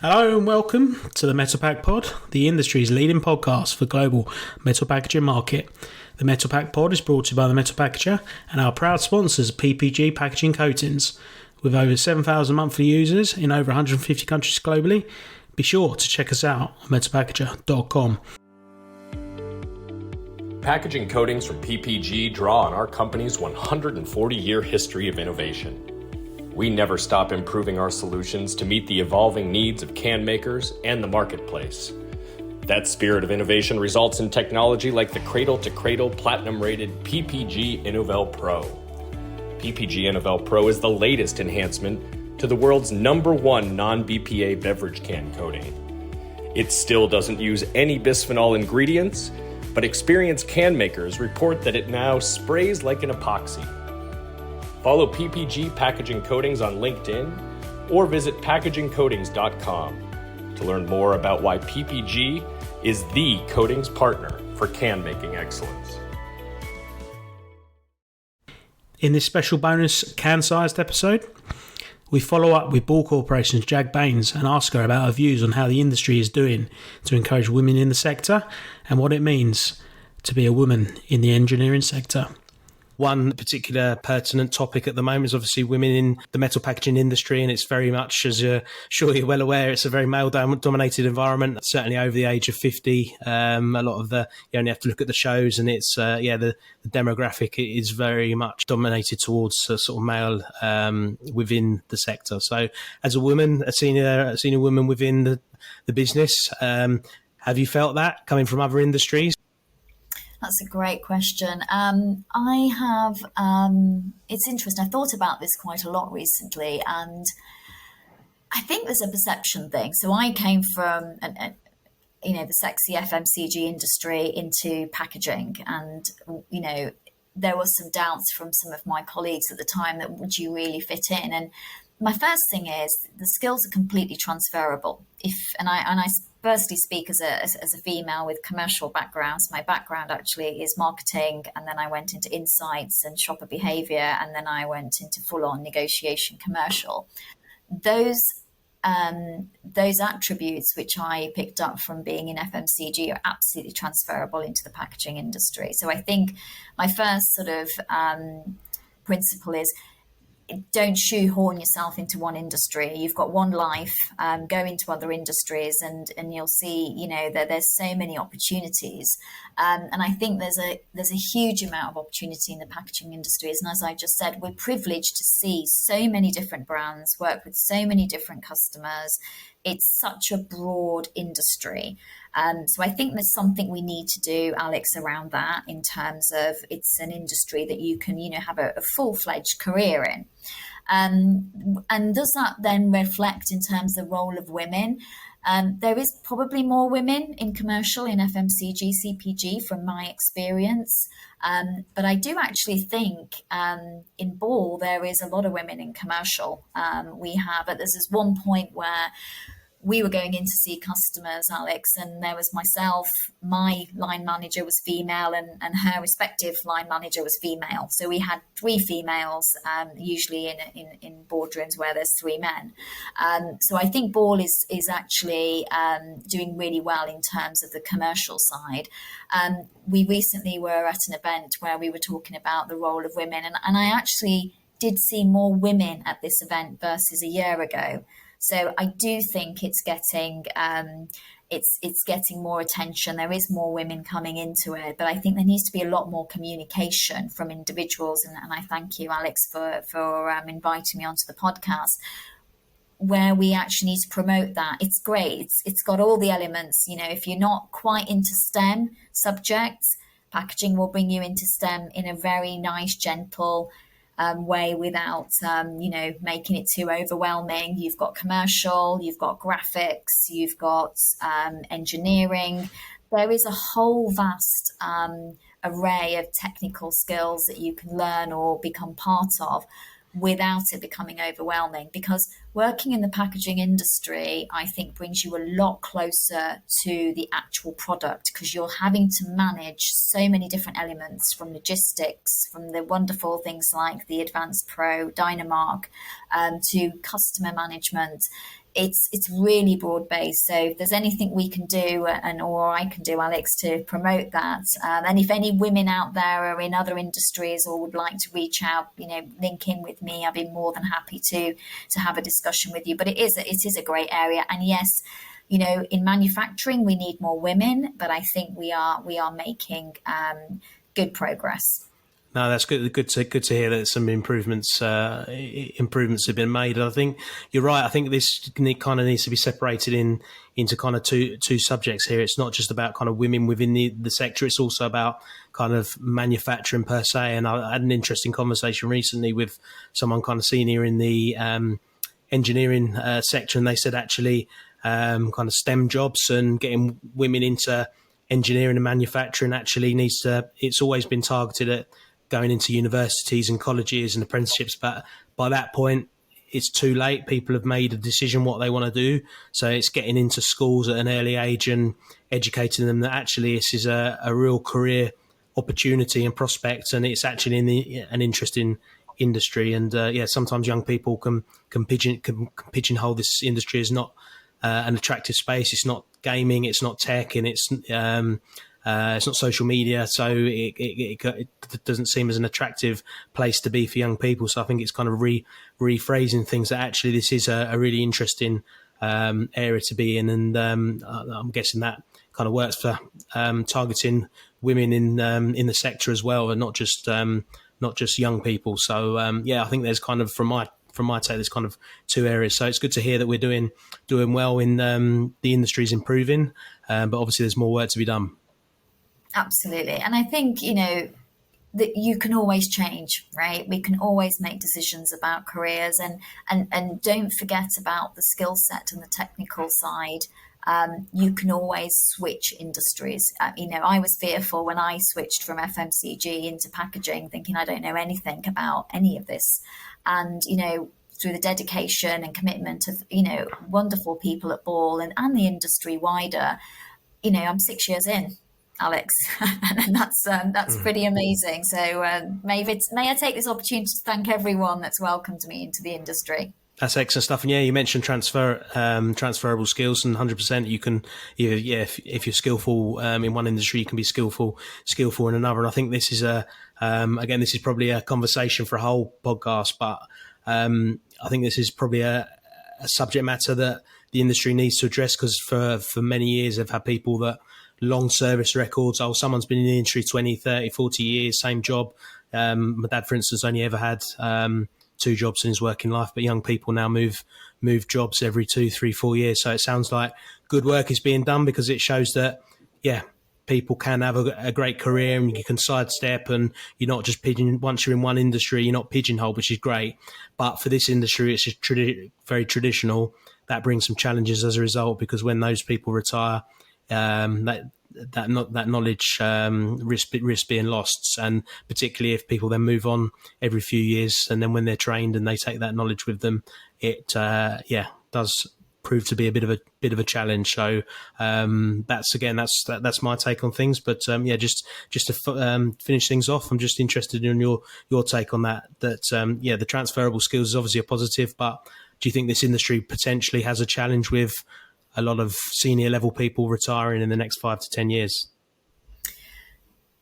Hello and welcome to the Metal Pack Pod, the industry's leading podcast for global metal packaging market. The Metal Pack Pod is brought to you by the Metal Packager and our proud sponsors PPG Packaging Coatings. With over 7,000 monthly users in over 150 countries globally, be sure to check us out on metalpackager.com. Packaging coatings from PPG draw on our company's 140-year history of innovation. We never stop improving our solutions to meet the evolving needs of can makers and the marketplace. That spirit of innovation results in technology like the cradle-to-cradle platinum-rated PPG Innovel Pro. PPG Innovel Pro is the latest enhancement to the world's #1 non-BPA beverage can coating. It still doesn't use any bisphenol ingredients, but experienced can makers report that it now sprays like an epoxy. Follow PPG Packaging Coatings on LinkedIn or visit packagingcoatings.com to learn more about why PPG is the coatings partner for can-making excellence. In this special bonus can-sized episode, we follow up with Ball Corporation's Jag Bains and ask her about her views on how the industry is doing to encourage women in the sector and what it means to be a woman in the engineering sector. One particular pertinent topic at the moment is obviously women in the metal packaging industry, and it's very much, as you're sure you're well aware, it's a very male-dominated environment, certainly over the age of 50. A lot of you only have to look at the shows, and it's, the demographic is very much dominated towards sort of male within the sector. So as a woman, a senior woman within the business, have you felt that coming from other industries? That's a great question. I have, it's interesting. I've thought about this quite a lot recently, and I think there's a perception thing. So I came from, the sexy FMCG industry into packaging, and, there was some doubts from some of my colleagues at the time that would you really fit in? And my first thing is the skills are completely transferable. I firstly speak as a female with commercial backgrounds. My background actually is marketing, and then I went into insights and shopper behavior, and then I went into full-on negotiation commercial. Those attributes which I picked up from being in FMCG are absolutely transferable into the packaging industry. So I think my first sort of principle is, don't shoehorn yourself into one industry. You've got one life. Go into other industries, and you'll see, that there's so many opportunities. And I think there's a huge amount of opportunity in the packaging industries. And as I just said, we're privileged to see so many different brands, work with so many different customers. It's such a broad industry. So I think there's something we need to do, Alex, around that, in terms of it's an industry that you can, have a full-fledged career in. And does that then reflect in terms of the role of women? There is probably more women in commercial, in FMCG, CPG, from my experience. But I do actually think in Ball, there is a lot of women in commercial. There's this one point where we were going in to see customers, Alex, and there was myself, my line manager was female, and her respective line manager was female. So we had 3 females, usually in boardrooms where there's 3 men. So I think Ball is actually doing really well in terms of the commercial side. We recently were at an event where we were talking about the role of women, and I actually did see more women at this event versus a year ago. So I do think it's getting more attention. There is more women coming into it, but I think there needs to be a lot more communication from individuals. And I thank you, Alex, for inviting me onto the podcast, where we actually need to promote that. It's great. It's got all the elements. If you're not quite into STEM subjects, packaging will bring you into STEM in a very nice, gentle way without, making it too overwhelming. You've got commercial, you've got graphics, you've got engineering. There is a whole vast array of technical skills that you can learn or become part of without it becoming overwhelming, because working in the packaging industry, I think, brings you a lot closer to the actual product, because you're having to manage so many different elements, from logistics, from the wonderful things like the Advanced Pro, Dynamark, to customer management. it's really broad based. So if there's anything we can do, or I can do, Alex, to promote that, and if any women out there are in other industries or would like to reach out, link in with me, I'd be more than happy to have a discussion with you. But it is a great area, and yes, in manufacturing we need more women, but I think we are making good progress. No, that's good. Good to hear that some improvements have been made. And I think you're right. I think this kind of needs to be separated into kind of two subjects here. It's not just about kind of women within the sector. It's also about kind of manufacturing per se. And I had an interesting conversation recently with someone kind of senior in the engineering sector, and they said actually kind of STEM jobs and getting women into engineering and manufacturing actually it's always been targeted at going into universities and colleges and apprenticeships, but by that point it's too late. People have made a decision what they want to do, so it's getting into schools at an early age and educating them that actually this is a real career opportunity and prospect, and it's actually an interesting industry. And sometimes young people can pigeonhole this industry as not an attractive space. It's not gaming, it's not tech, and it's not social media, so it doesn't seem as an attractive place to be for young people. So I think it's kind of rephrasing things that actually this is a really interesting area to be in, and I'm guessing that kind of works for targeting women in the sector as well, and not just young people. So I think there's kind of from my take, there's kind of two areas. So it's good to hear that we're doing well in the industry's improving, but obviously there's more work to be done. Absolutely. And I think, that you can always change, right? We can always make decisions about careers, and don't forget about the skill set and the technical side. You can always switch industries. I was fearful when I switched from FMCG into packaging, thinking I don't know anything about any of this. And, through the dedication and commitment of, wonderful people at Ball and the industry wider, I'm 6 years in, Alex, and that's pretty amazing. So may I take this opportunity to thank everyone that's welcomed me into the industry. That's excellent stuff. And you mentioned transferable skills, and 100% you can, if you're skillful in one industry, you can be skillful in another. And I think this is again, this is probably a conversation for a whole podcast, but I think this is probably a subject matter that the industry needs to address, because for many years they've had people that long service records. Someone's been in the industry 20, 30, 40 years, same job. My dad, for instance, only ever had 2 jobs in his working life, but young people now move jobs every 2, 3, 4 years. So it sounds like good work is being done, because it shows that, people can have a great career and you can sidestep, and you're not just once you're in one industry, you're not pigeonholed, which is great. But for this industry, it's just very traditional. That brings some challenges as a result, because when those people retire, that knowledge risk being lost, and particularly if people then move on every few years, and then when they're trained and they take that knowledge with them, it does prove to be a bit of a challenge. So that's my take on things. But just to finish things off, I'm just interested in your take on that. The transferable skills is obviously a positive, but do you think this industry potentially has a challenge with a lot of senior level people retiring in the next 5 to 10 years?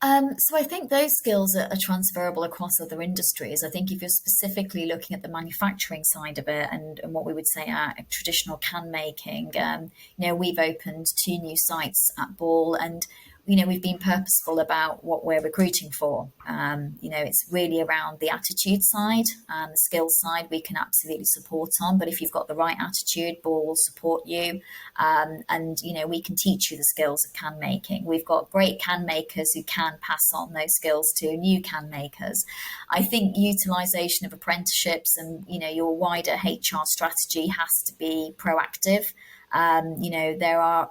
So I think those skills are transferable across other industries. I think if you're specifically looking at the manufacturing side of it, and what we would say are traditional can making, we've opened 2 new sites at Ball, and we've been purposeful about what we're recruiting for. It's really around the attitude side and the skills side we can absolutely support on. But if you've got the right attitude, Ball will support you. And we can teach you the skills of can making. We've got great can makers who can pass on those skills to new can makers. I think utilisation of apprenticeships and, your wider HR strategy has to be proactive. There are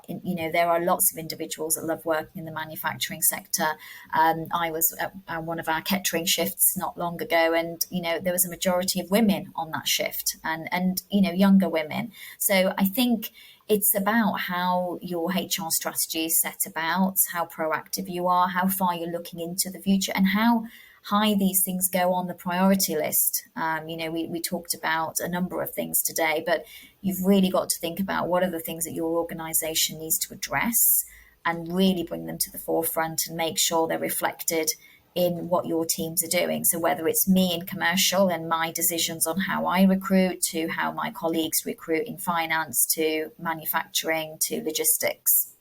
lots of individuals that love working in the manufacturing sector. I was at one of our catering shifts not long ago, and there was a majority of women on that shift, and younger women. So I think it's about how your HR strategy is set about, how proactive you are, how far you're looking into the future, and how high these things go on the priority list. We talked about a number of things today, but you've really got to think about what are the things that your organization needs to address and really bring them to the forefront and make sure they're reflected in what your teams are doing. So whether it's me in commercial and my decisions on how I recruit, to how my colleagues recruit in finance, to manufacturing, to logistics.